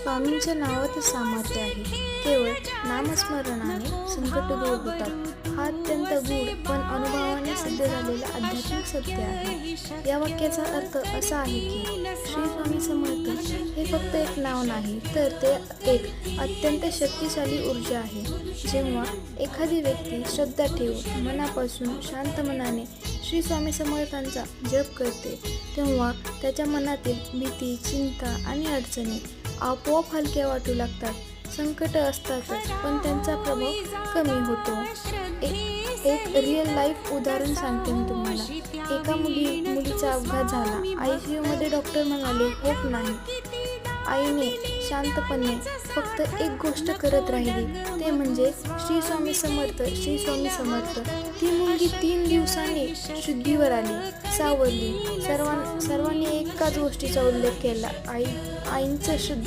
स्वामींच्या नावातच सामर्थ्य आहे. केवळ नामस्मरणाने संकट दूर होतात. हा अत्यंत गूढ पण अनुभवाने सिद्ध झालेला आध्यात्मिक सत्य आहे. या वाक्याचा अर्थ असा आहे की श्री स्वामी समर्थ हे फक्त एक नाव नाही, तर ते एक अत्यंत शक्तिशाली ऊर्जा आहे. जेव्हा एखादी व्यक्ती श्रद्धा ठेवून मनापासून शांत मनाने श्री स्वामी समर्थांचा जप करते, तेव्हा त्याच्या मनातील भीती, चिंता आणि अडचणी आपोआप हलक्या वाटू लागतात. संकट असतातच, पण त्यांचा प्रभाव कमी होतो. एक रिअल लाईफ उदाहरण सांगते मी तुम्हाला. एका मुलीचा अपघात झाला. ICU मध्ये डॉक्टर म्हणाले होप नाही. आईने शांतपणे फक्त एक गोष्ट करत राहिली, ते म्हणजे श्री स्वामी समर्थ, श्री स्वामी समर्थ. ती मुलगी 3 दिवसांनी शुद्धीवर आली, सावरली. सर्वांनी एकाच गोष्टीचा उल्लेख केला, आईंचं शुद्ध